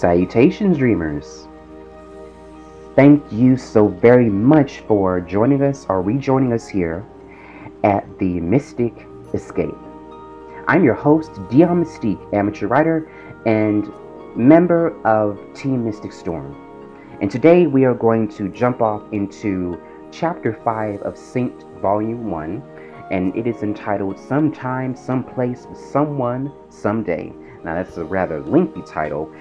Salutations, dreamers! Thank you so very much for joining us or rejoining us here at the Mystic Escape. I'm your host, Dion Mystique, amateur writer and member of Team Mystic Storm. And today we are going to jump off into Chapter 5 of Saint Volume 1, and it is entitled Sometime, Someplace, Someone, Someday. Now that's a rather lengthy title,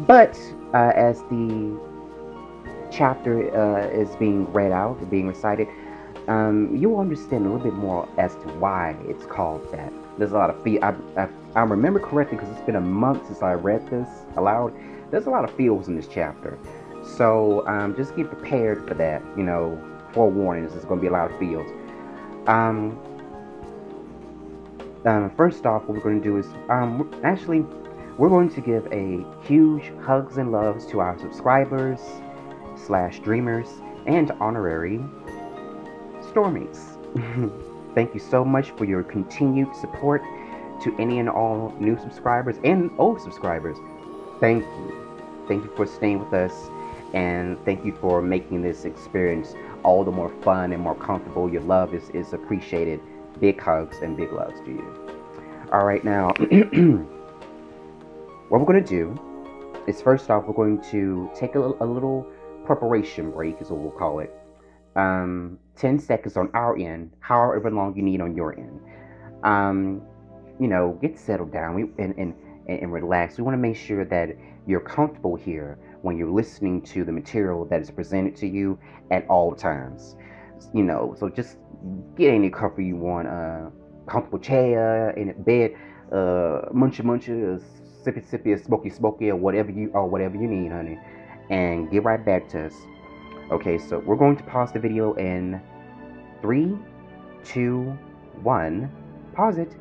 but as the chapter is being read out, being recited, you will understand a little bit more as to why it's called that. There's a lot of feel. I remember correctly because it's been a month since I read this aloud. There's a lot of feels in this chapter, so just get prepared for that. You know, forewarnings. There's going to be a lot of feels. First off, what we're going to do is we're going to give a huge hugs and loves to our subscribers / dreamers and honorary Stormies. Thank you so much for your continued support. To any and all new subscribers and old subscribers, thank you for staying with us, and thank you for making this experience all the more fun and more comfortable. Your love is appreciated. Big hugs and big loves to you. All right, now what we're going to do is, first off, we're going to take a little preparation break, is what we'll call it. 10 seconds on our end, however long you need on your end. You know, get settled down and relax. We want to make sure that you're comfortable here when you're listening to the material that is presented to you at all times. You know, so just get any comfort you want. Comfortable chair, in a bed, munchy, sippy, smoky, or whatever you need, honey. And get right back to us. Okay, so we're going to pause the video in 3, 2, 1. Pause it.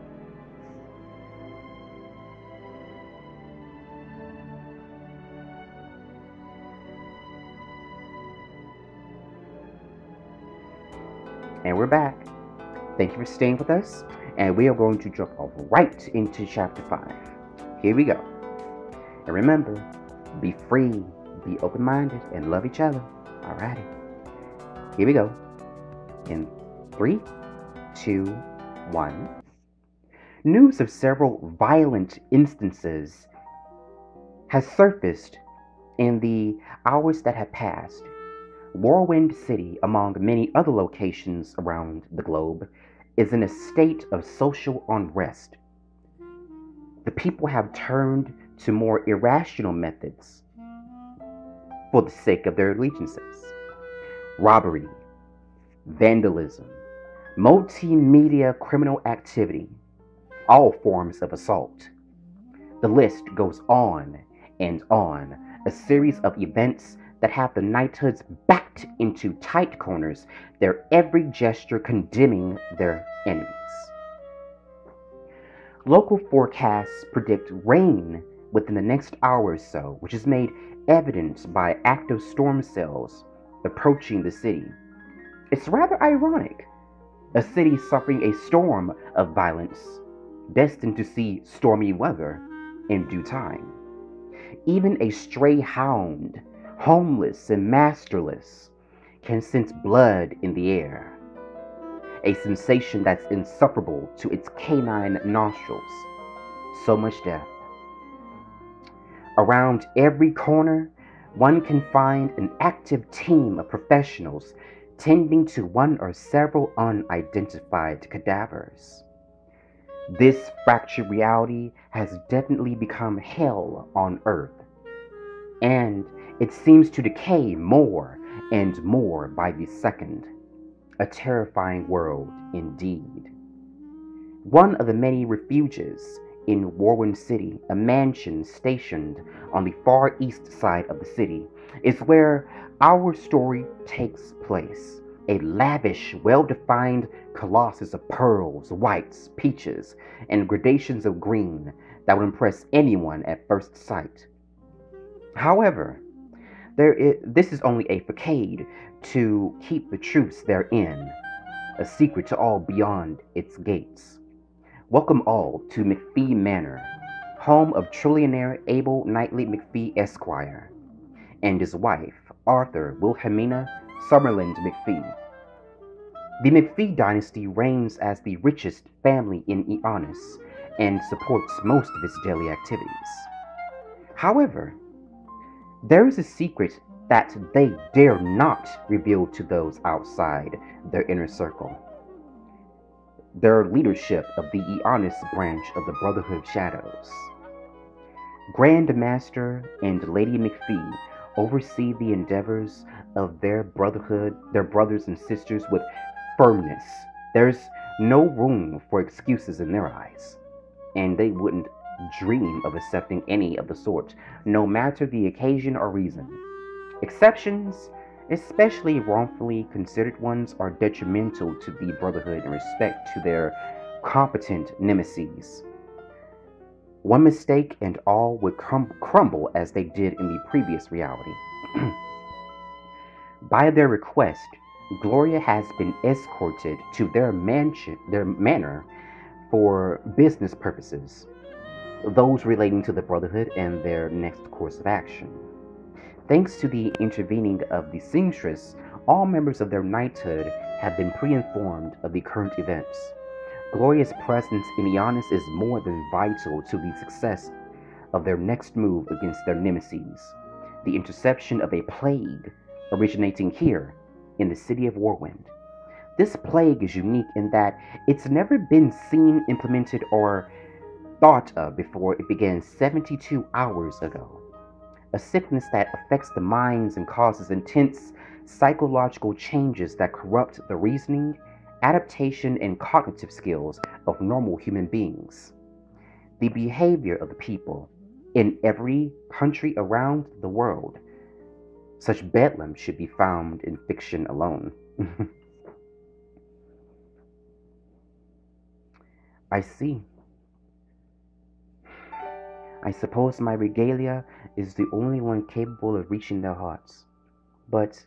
And we're back. Thank you for staying with us, and we are going to jump right into Chapter 5. Here we go. And remember, be free, be open-minded, and love each other. Alrighty. Here we go. In 3, 2, 1. News of several violent instances has surfaced in the hours that have passed. Whirlwind City, among many other locations around the globe, is in a state of social unrest. The people have turned to more irrational methods for the sake of their allegiances. Robbery, vandalism, multimedia criminal activity, all forms of assault. The list goes on and on, a series of events that have the knighthoods backed into tight corners, their every gesture condemning their enemies. Local forecasts predict rain within the next hour or so, which is made evident by active storm cells approaching the city. It's rather ironic, a city suffering a storm of violence, destined to see stormy weather in due time. Even a stray hound, homeless and masterless, can sense blood in the air, a sensation that's insufferable to its canine nostrils. So much death. Around every corner, one can find an active team of professionals tending to one or several unidentified cadavers. This fractured reality has definitely become hell on earth, and it seems to decay more and more by the second. A terrifying world indeed. One of the many refuges in Whirlwind City, a mansion stationed on the far east side of the city, is where our story takes place. A lavish, well-defined colossus of pearls, whites, peaches, and gradations of green that would impress anyone at first sight. However, this is only a facade to keep the truths therein a secret to all beyond its gates. Welcome all to McPhee Manor, home of trillionaire Abel Knightley McPhee Esquire, and his wife, Arthur Wilhelmina Summerland McPhee. The McPhee dynasty reigns as the richest family in Eonis and supports most of its daily activities. However, there is a secret that they dare not reveal to those outside their inner circle. Their leadership of the Eonis branch of the Brotherhood of Shadows. Grand Master and Lady McPhee oversee the endeavors of their brotherhood, their brothers and sisters, with firmness. There's no room for excuses in their eyes, and they wouldn't dream of accepting any of the sort, no matter the occasion or reason. Exceptions, especially wrongfully considered ones, are detrimental to the Brotherhood in respect to their competent nemesis. One mistake and all would crumble as they did in the previous reality. By their request, Gloria has been escorted to their manor for business purposes, those relating to the Brotherhood and their next course of action. Thanks to the intervening of the seamstress, all members of their knighthood have been pre-informed of the current events. Gloria's presence in Eonis is more than vital to the success of their next move against their nemesis, the interception of a plague originating here in the city of Warwind. This plague is unique in that it's never been seen, implemented, or thought of before it began 72 hours ago. A sickness that affects the minds and causes intense psychological changes that corrupt the reasoning, adaptation, and cognitive skills of normal human beings. The behavior of the people in every country around the world. Such bedlam should be found in fiction alone. I see. I suppose my regalia is the only one capable of reaching their hearts. But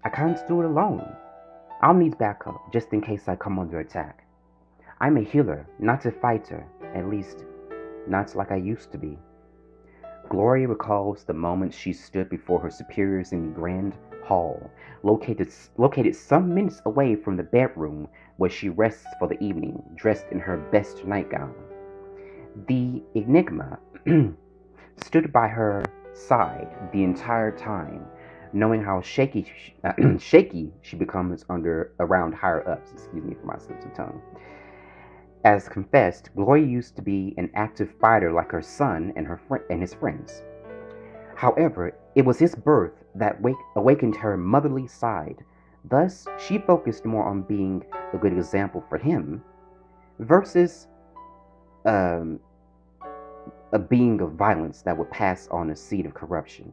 I can't do it alone. I'll need backup, just in case I come under attack. I'm a healer, not a fighter, at least not like I used to be. Gloria recalls the moment she stood before her superiors in the grand hall, located some minutes away from the bedroom where she rests for the evening, dressed in her best nightgown. The enigma stood by her side the entire time, knowing how shaky she becomes around higher ups. Excuse me for my slips of tongue. As confessed, Gloria used to be an active fighter like her son and his friends. However, it was his birth that awakened her motherly side. Thus, she focused more on being a good example for him versus a being of violence that would pass on a seed of corruption.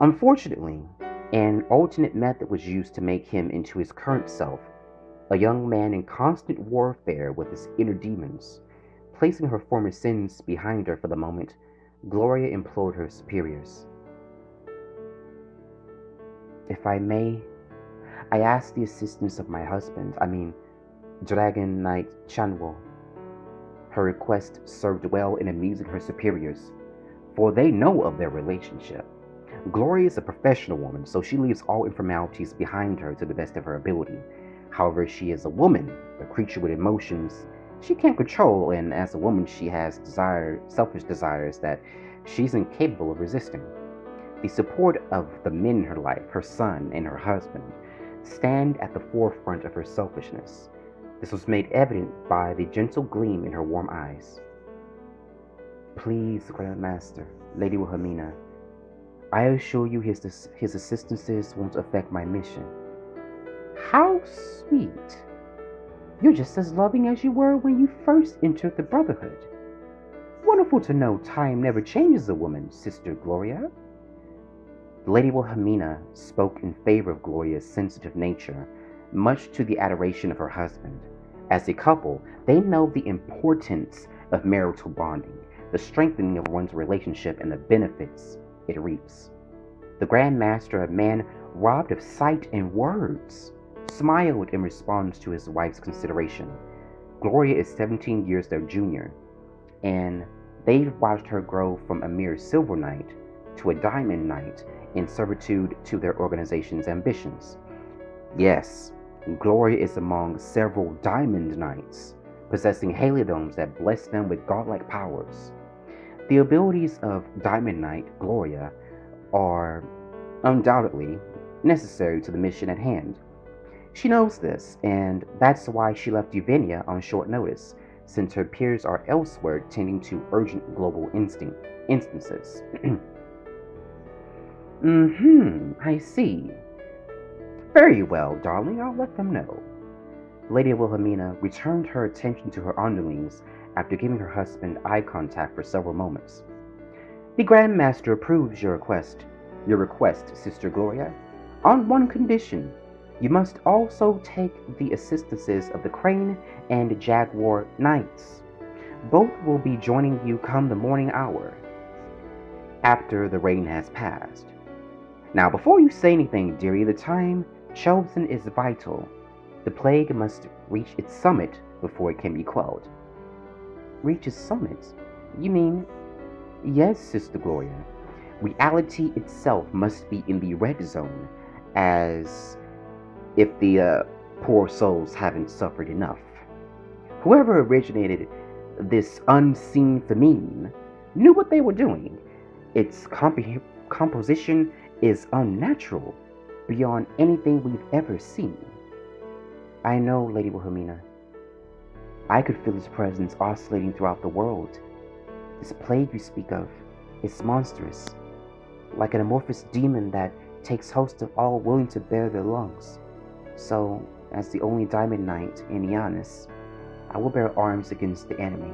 Unfortunately, an alternate method was used to make him into his current self, a young man in constant warfare with his inner demons. Placing her former sins behind her for the moment, Gloria implored her superiors. If I may, I ask the assistance of my husband, Dragon Knight Chanwo. Her request served well in amusing her superiors, for they know of their relationship. Gloria is a professional woman, so she leaves all informalities behind her to the best of her ability. However, she is a woman, a creature with emotions she can't control, and as a woman she has selfish desires that she's incapable of resisting. The support of the men in her life, her son and her husband, stand at the forefront of her selfishness. This was made evident by the gentle gleam in her warm eyes. Please, Grandmaster, Lady Wilhelmina, I assure you his assistances won't affect my mission. How sweet. You're just as loving as you were when you first entered the Brotherhood. Wonderful to know time never changes a woman, Sister Gloria. Lady Wilhelmina spoke in favor of Gloria's sensitive nature, much to the adoration of her husband. As a couple, they know the importance of marital bonding, the strengthening of one's relationship, and the benefits it reaps. The Grand Master, a man robbed of sight and words, smiled in response to his wife's consideration. Gloria is 17 years their junior, and they've watched her grow from a mere silver knight to a diamond knight in servitude to their organization's ambitions. Yes, Gloria is among several diamond knights, possessing halodomes that bless them with godlike powers. The abilities of Diamond Knight Gloria are undoubtedly necessary to the mission at hand. She knows this, and that's why she left Uvenia on short notice, since her peers are elsewhere tending to urgent global instances. I see. Very well, darling, I'll let them know. Lady Wilhelmina returned her attention to her underlings after giving her husband eye contact for several moments. The Grand Master approves your request, Sister Gloria, on one condition. You must also take the assistances of the Crane and Jaguar Knights. Both will be joining you come the morning hour, after the rain has passed. Now, before you say anything, dearie, the time chosen is vital. The plague must reach its summit before it can be quelled. Reach its summit? You mean? Yes, Sister Gloria. Reality itself must be in the red zone, as if the poor souls haven't suffered enough. Whoever originated this unseen famine knew what they were doing. Its composition is unnatural, beyond anything we've ever seen. I know, Lady Wilhelmina. I could feel its presence oscillating throughout the world. This plague you speak of is monstrous, like an amorphous demon that takes host of all willing to bear their lungs. So, as the only Diamond Knight in Ionis, I will bear arms against the enemy,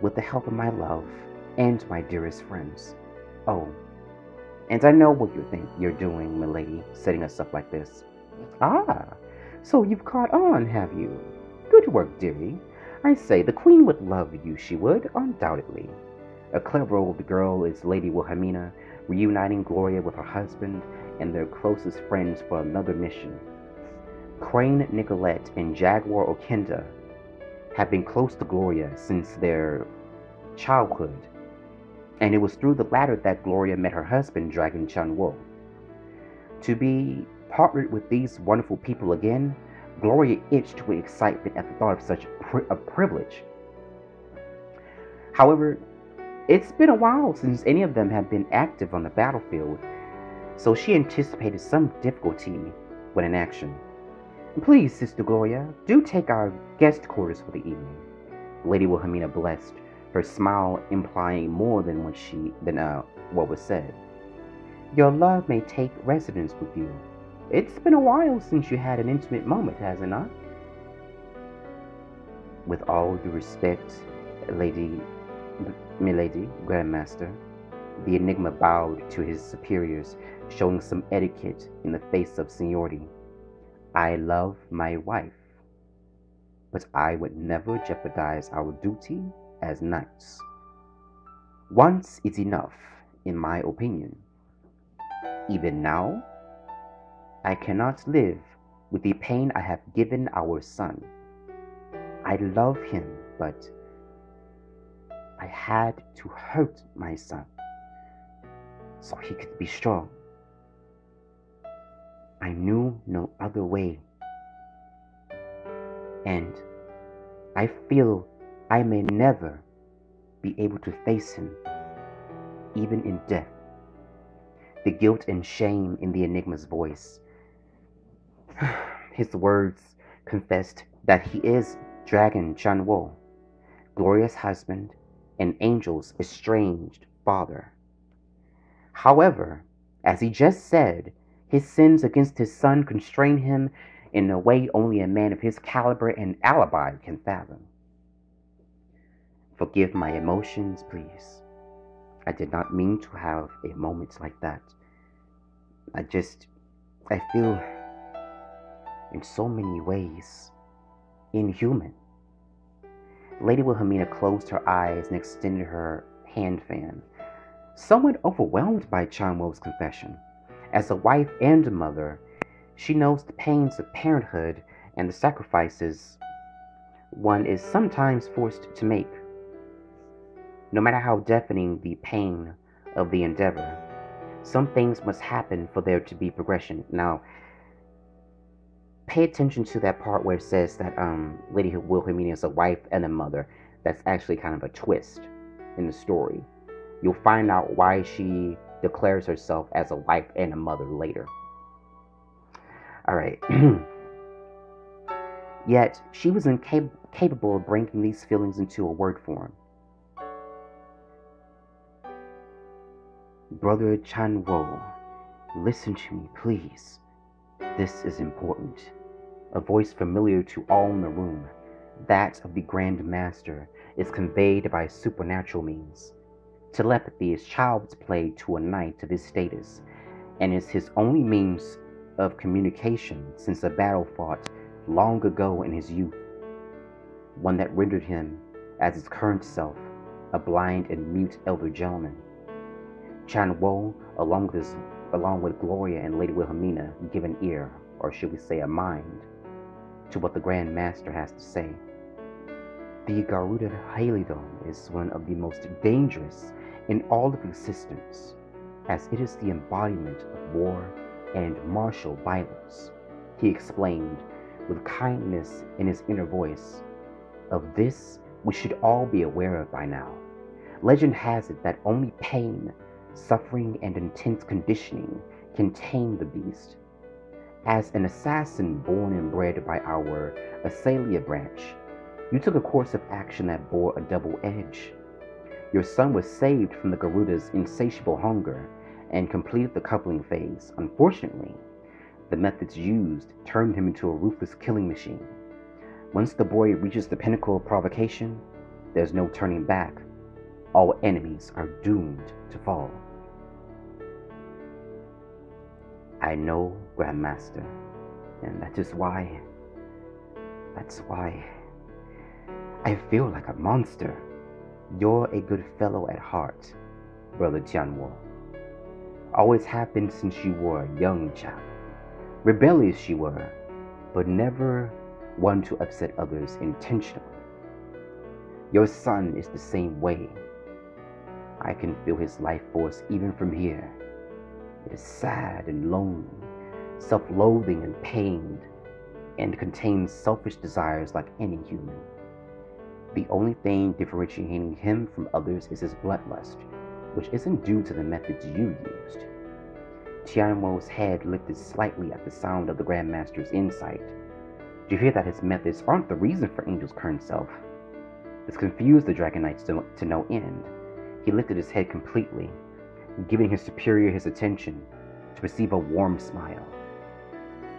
with the help of my love and my dearest friends. Oh, and I know what you think you're doing, milady, setting us up like this. Ah, so you've caught on, have you? Good work, dearie. I say, the Queen would love you, she would, undoubtedly. A clever old girl is Lady Wilhelmina, reuniting Gloria with her husband and their closest friends for another mission. Crane Nicolette and Jaguar Okenda have been close to Gloria since their childhood, and it was through the latter that Gloria met her husband, Dragon Chanwo. To be partnered with these wonderful people again, Gloria itched with excitement at the thought of such a privilege. However, it's been a while since any of them have been active on the battlefield, so she anticipated some difficulty when in action. Please, Sister Gloria, do take our guest quarters for the evening. Lady Wilhelmina blessed, her smile implying more than what was said. Your love may take residence with you. It's been a while since you had an intimate moment, has it not? With all due respect, Milady, Grandmaster, the Enigma bowed to his superiors, showing some etiquette in the face of seniority. I love my wife, but I would never jeopardize our duty as knights. Once is enough, in my opinion. Even now, I cannot live with the pain I have given our son. I love him, but I had to hurt my son so he could be strong. I knew no other way, and I feel I may never be able to face him, even in death. The guilt and shame in the Enigma's voice. His words confessed that he is Dragon Chanwo, Gloria's husband, and Angel's estranged father. However, as he just said, his sins against his son constrain him in a way only a man of his caliber and alibi can fathom. Forgive my emotions, please. I did not mean to have a moment like that. I feel in so many ways inhuman. Lady Wilhelmina closed her eyes and extended her hand fan, somewhat overwhelmed by Chanwo's confession. As a wife and a mother, she knows the pains of parenthood and the sacrifices one is sometimes forced to make. No matter how deafening the pain of the endeavor, some things must happen for there to be progression. Now, pay attention to that part where it says that Lady Wilhelmina is a wife and a mother. That's actually kind of a twist in the story. You'll find out why she declares herself as a wife and a mother later. All right. Yet, she was incapable of bringing these feelings into a word form. Brother Chanwo, listen to me, please. This is important. A voice familiar to all in the room, that of the Grand Master, is conveyed by supernatural means. Telepathy is child's play to a knight of his status, and is his only means of communication since a battle fought long ago in his youth, one that rendered him, as his current self, a blind and mute elder gentleman. Chanwo, along with Gloria and Lady Wilhelmina, give an ear, or should we say a mind, to what the Grand Master has to say. The Garuda Halidom is one of the most dangerous in all of existence, as it is the embodiment of war and martial violence, he explained with kindness in his inner voice. Of this we should all be aware of by now. Legend has it that only pain, suffering, and intense conditioning can tame the beast. As an assassin born and bred by our Asalia branch, you took a course of action that bore a double edge. Your son was saved from the Garuda's insatiable hunger and completed the coupling phase. Unfortunately, the methods used turned him into a ruthless killing machine. Once the boy reaches the pinnacle of provocation, there's no turning back. All enemies are doomed to fall. I know, Grandmaster, and that's why I feel like a monster. You're a good fellow at heart, Brother Tianwo. Always have been since you were a young chap. Rebellious you were, but never one to upset others intentionally. Your son is the same way. I can feel his life force even from here. It is sad and lonely, self-loathing and pained, and contains selfish desires like any human. The only thing differentiating him from others is his bloodlust, which isn't due to the methods you used. Tianwo's head lifted slightly at the sound of the Grandmaster's insight. To hear that his methods aren't the reason for Angel's current self. This confused the Dragon Knight to no end. He lifted his head completely, giving his superior his attention, to receive a warm smile.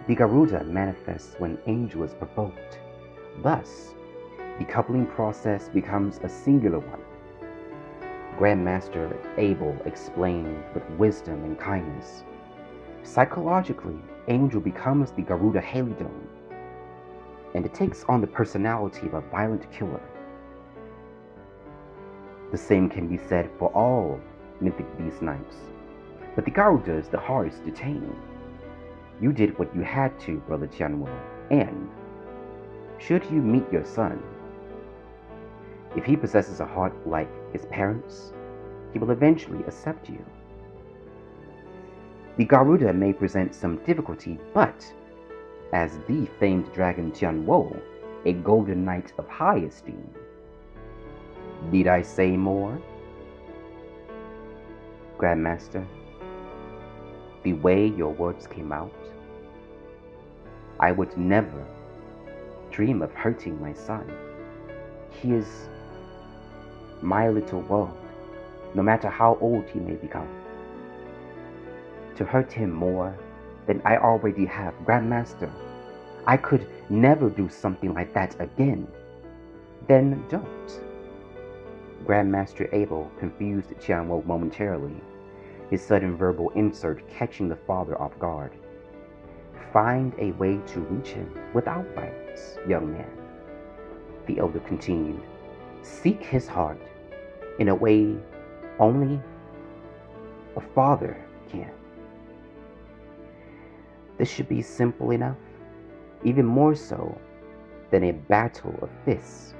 The Garuda manifests when Angel is provoked. Thus, the coupling process becomes a singular one. Grandmaster Abel explained with wisdom and kindness. Psychologically, Angel becomes the Garuda Halidome, and it takes on the personality of a violent killer. The same can be said for all mythic beast knights, but the Garuda is the hardest to tame. You did what you had to, Brother Tianwo, and should you meet your son, if he possesses a heart like his parents, he will eventually accept you. The Garuda may present some difficulty, but as the famed dragon Tianwo, a golden knight of high esteem. Need I say more? Grandmaster, the way your words came out, I would never dream of hurting my son. He is my little world, no matter how old he may become. To hurt him more than I already have, Grandmaster, I could never do something like that again. Then don't. Grandmaster Abel confused Tianwo momentarily, his sudden verbal insert catching the father off guard. Find a way to reach him without violence, young man, the elder continued. Seek his heart in a way only a father can. This should be simple enough. even more so than a battle of fists.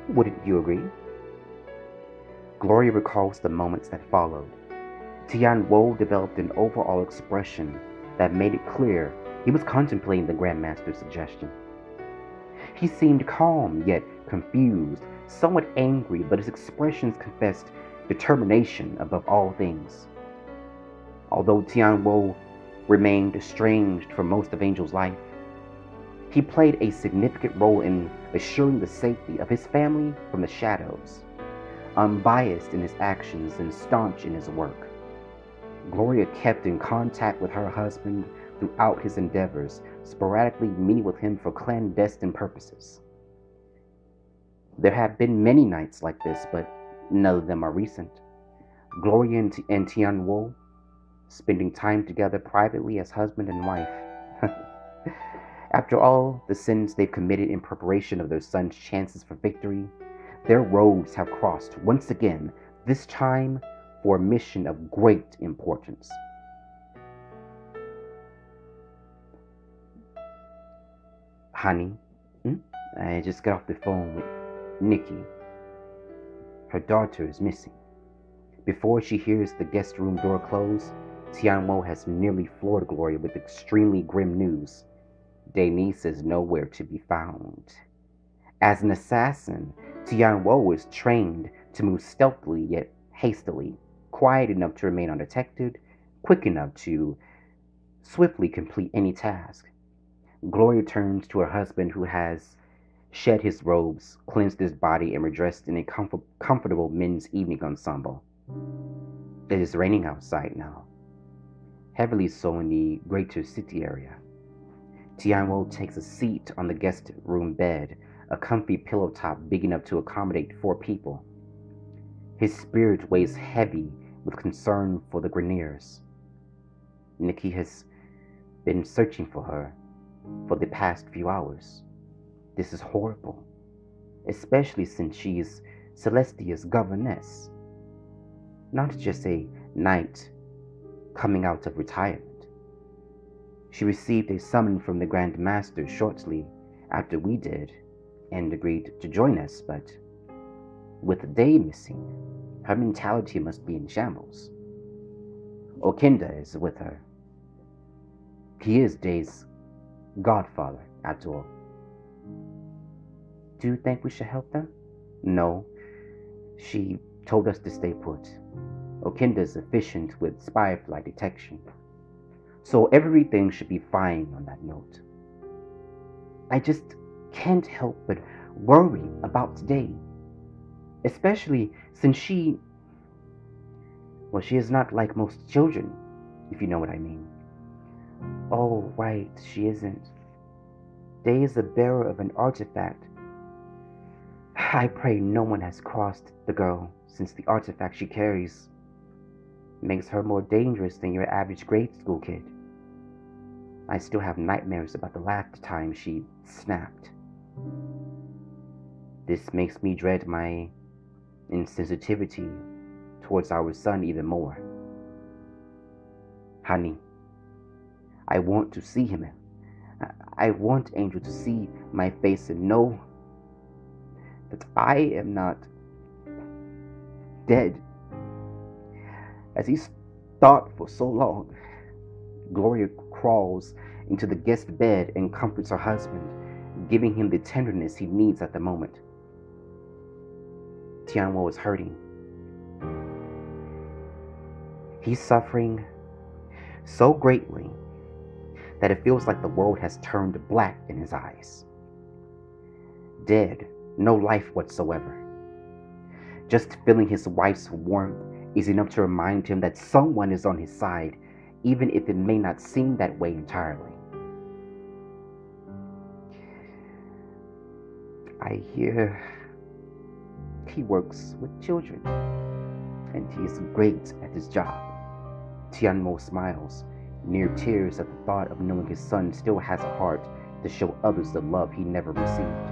Wouldn't you agree? Gloria recalls the moments that followed. Tian Wo developed an overall expression that made it clear he was contemplating the Grandmaster's suggestion. He seemed calm, yet confused, somewhat angry, but his expressions confessed determination above all things. Although Tian Wo remained estranged for most of Angel's life, he played a significant role in assuring the safety of his family from the shadows, unbiased in his actions and staunch in his work. Gloria kept in contact with her husband throughout his endeavors, sporadically meeting with him for clandestine purposes. There have been many nights like this, but none of them are recent. Gloria and Tian Wo spending time together privately as husband and wife. After all the sins they've committed in preparation of their son's chances for victory, their roads have crossed once again, this time for a mission of great importance. Honey, I just got off the phone with Nikki. Her daughter is missing. Before she hears the guest room door close, Tian Wo has nearly floored Gloria with extremely grim news. Denise is nowhere to be found. As an assassin, Tian Wo is trained to move stealthily yet hastily, quiet enough to remain undetected, quick enough to swiftly complete any task. Gloria turns to her husband, who has shed his robes, cleansed his body, and redressed in a comfortable men's evening ensemble. It is raining outside now, heavily so in the greater city area. Tian Wo takes a seat on the guest room bed, a comfy pillow top big enough to accommodate 4 people. His spirit weighs heavy with concern for the Greniers. Nikki has been searching for her for the past few hours. This is horrible, especially since she is Celestia's governess, not just a knight coming out of retirement. She received a summons from the Grand Master shortly after we did and agreed to join us, but with Day missing, her mentality must be in shambles. Okinda is with her. He is Day's godfather, after all. Do you think we should help them? No. She told us to stay put. Okinda is efficient with spy-fly detection, so everything should be fine on that note. I just can't help but worry about today, especially since she is not like most children, if you know what I mean. Oh, right, she isn't. Day is the bearer of an artifact. I pray no one has crossed the girl, since the artifact she carries makes her more dangerous than your average grade school kid. I still have nightmares about the last time she snapped. This makes me dread my insensitivity towards our son even more. Honey, I want to see him. I want Angel to see my face and know that I am not dead, as he's thought for so long. Gloria crawls into the guest bed and comforts her husband, giving him the tenderness he needs at the moment. Tian Wo is hurting. He's suffering so greatly that it feels like the world has turned black in his eyes. Dead, no life whatsoever. Just feeling his wife's warmth is enough to remind him that someone is on his side, even if it may not seem that way entirely. I hear he works with children, and he is great at his job. Tian Wo smiles, near tears at the thought of knowing his son still has a heart to show others the love he never received.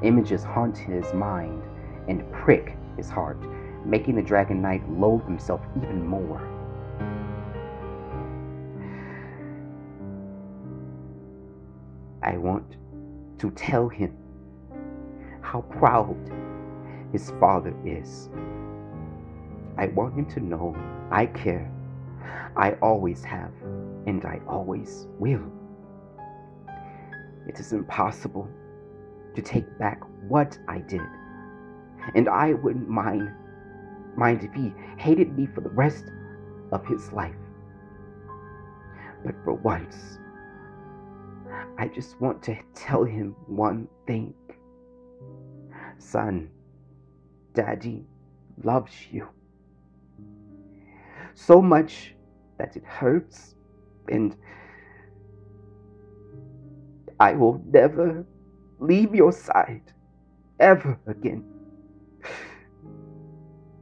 Images haunt his mind and prick his heart, making the Dragon Knight loathe himself even more. I want to tell him how proud his father is. I want him to know I care. I always have, and I always will. It is impossible to take back what I did, and I wouldn't mind if he hated me for the rest of his life. But for once, I just want to tell him one thing. Son, Daddy loves you so much that it hurts, and I will never leave your side ever again.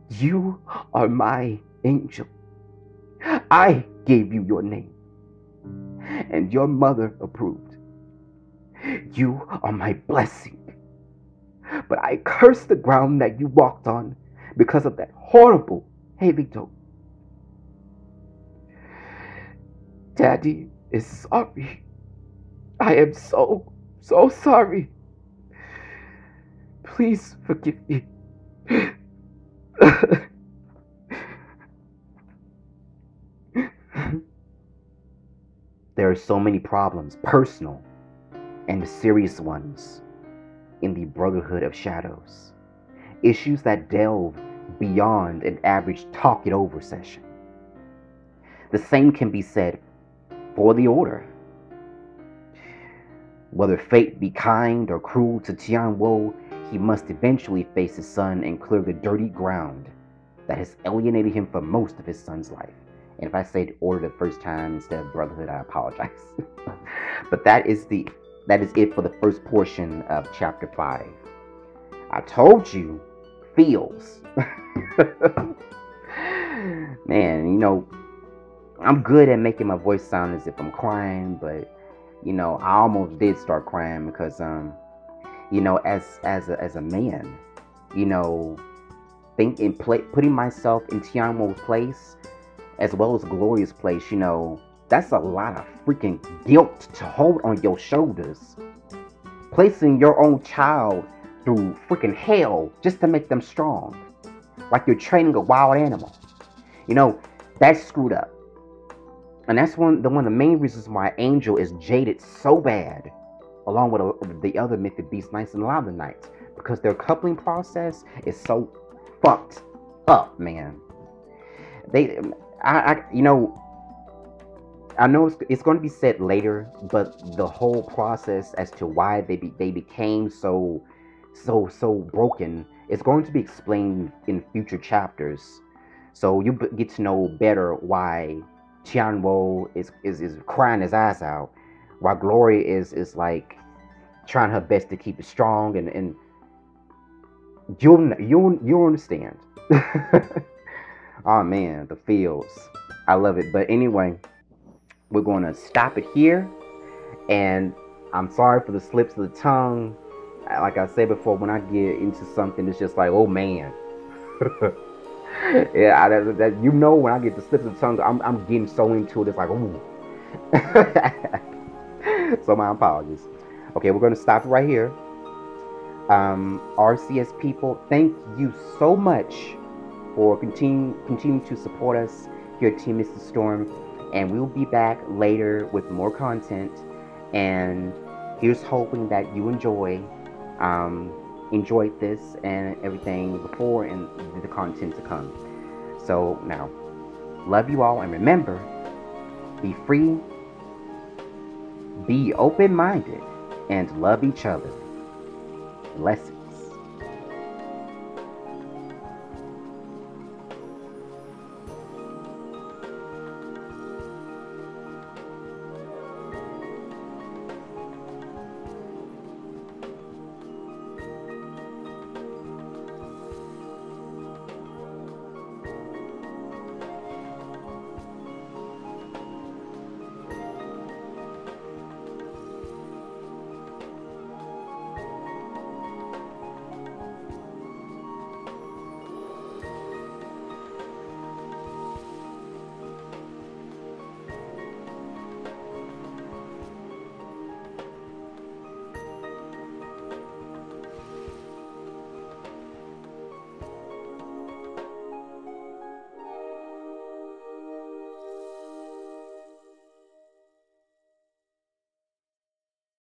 You are my angel. I gave you your name, and your mother approved. You are my blessing. But I curse the ground that you walked on because of that horrible Haley-dope. Daddy is sorry. I am so sorry. Please forgive me. There are so many problems, personal and serious ones, in the Brotherhood of Shadows. Issues that delve beyond an average talk it over session. The same can be said for the Order. Whether fate be kind or cruel to Tianwo, he must eventually face his son and clear the dirty ground that has alienated him for most of his son's life. And if I say Order the first time instead of Brotherhood, I apologize. But that is it for the first portion of Chapter 5. I told you, feels. Man, you know, I'm good at making my voice sound as if I'm crying, but you know, I almost did start crying because, you know, as a man, you know, putting myself in Tianwo's place, as well as Gloria's place, you know, that's a lot of freaking guilt to hold on your shoulders. Placing your own child through freaking hell just to make them strong, like you're training a wild animal. You know, that's screwed up. And that's one of the main reasons why Angel is jaded so bad, along with the other Mythic Beast Knights and a lot of the Knights, because their coupling process is so fucked up, man. You know, I know it's going to be said later, but the whole process as to why they became so broken is going to be explained in future chapters. So you get to know better why Tianwo is crying his eyes out, while Gloria is like trying her best to keep it strong, and you'll understand. Oh man, the feels. I love it. But anyway, we're going to stop it here, and I'm sorry for the slips of the tongue. Like I said before, when I get into something, it's just like, oh man. Yeah, you know, when I get the slips of the tongue, I'm getting so into it. It's like, ooh. So my apologies. Okay, we're going to stop right here. RCS people, thank you so much for continuing to support us here at Team Mr. Storm, and we'll be back later with more content. And here's hoping that you enjoyed this and everything before and the content to come. So now, love you all, and remember, be free, be open-minded, and love each other. Blessings.